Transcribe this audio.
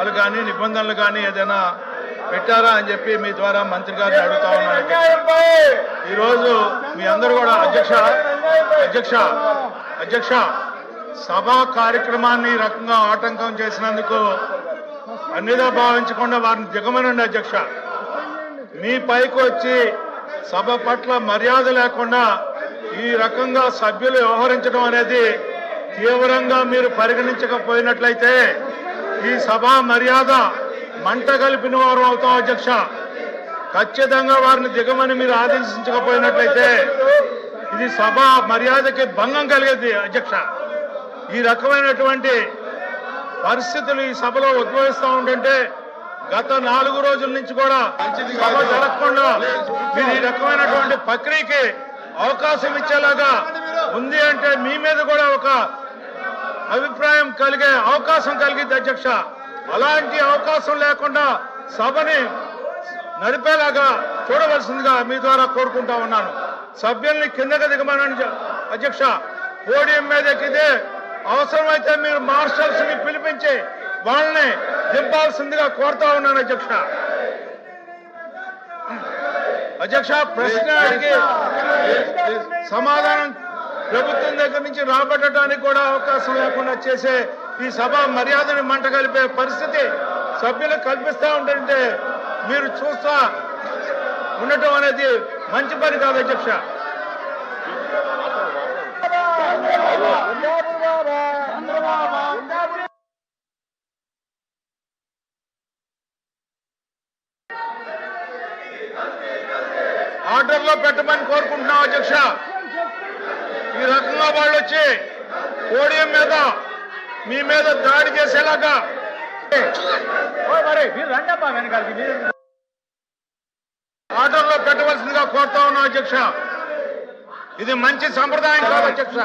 వాళ్ళు కానీ నిబంధనలు కానీ ఏదైనా పెట్టారా అని చెప్పి మీ ద్వారా మంత్రి గారిని అడుగుతా ఉన్నాను. ఈరోజు మీ అందరూ కూడా అధ్యక్ష సభా కార్యక్రమాన్ని ఈ రకంగా ఆటంకం చేసినందుకు అన్నిదా భావించకుండా వారిని దిగమనండి అధ్యక్ష. మీ పైకి వచ్చి సభ పట్ల మర్యాద లేకుండా ఈ రకంగా సభ్యులు వ్యవహరించడం అనేది తీవ్రంగా మీరు పరిగణించకపోయినట్లయితే ఈ సభా మర్యాద మంట కలిపిన వారు అవుతాం అధ్యక్ష. ఖచ్చితంగా వారిని దిగమని మీరు ఆదేశించకపోయినట్లయితే ఇది సభ మర్యాదకి భంగం కలిగేది అధ్యక్ష. ఈ రకమైనటువంటి పరిస్థితులు ఈ సభలో ఉద్భవిస్తూ ఉంటుంటే గత 4 రోజుల నుంచి కూడా సభ జరగకుండా మీరు ఈ రకమైనటువంటి ప్రక్రియకి అవకాశం ఇచ్చేలాగా ఉంది అంటే మీ మీద కూడా ఒక అభిప్రాయం కలిగే అవకాశం కలిగింది అధ్యక్ష. అలాంటి అవకాశం లేకుండా సభని నడిపేలాగా చూడవలసిందిగా మీ ద్వారా కోరుకుంటా ఉన్నాను. సభ్యుల్ని కిందకి దిగమనండి అధ్యక్ష. పోడియం మీద ఎక్కితే అవసరమైతే మీరు మార్షల్స్ ని పిలిపించి వాళ్ళని దింపాల్సిందిగా కోరుతా ఉన్నాను అధ్యక్ష. ప్రశ్న అడిగి సమాధానం ప్రభుత్వం దగ్గర నుంచి రాబట్టడానికి కూడా అవకాశం లేకుండా చేసే ఈ సభ మర్యాదని మంట కలిపే పరిస్థితి సభ్యులకు కల్పిస్తూ ఉంటుంటే మీరు చూస్తా ఉండటం అనేది మంచి పని కాదు అధ్యక్ష. ఆర్డర్లో పెట్టమని కోరుకుంటున్నాం అధ్యక్ష. ఈ రకంగా వాళ్ళు వచ్చి పోడియం మీద మీ మీద దాడి చేసేలాగా ఆర్డర్లో పెట్టవలసిందిగా కోరుతా ఉన్నాం అధ్యక్ష. ఇది మంచి సంప్రదాయం కాదు అధ్యక్ష.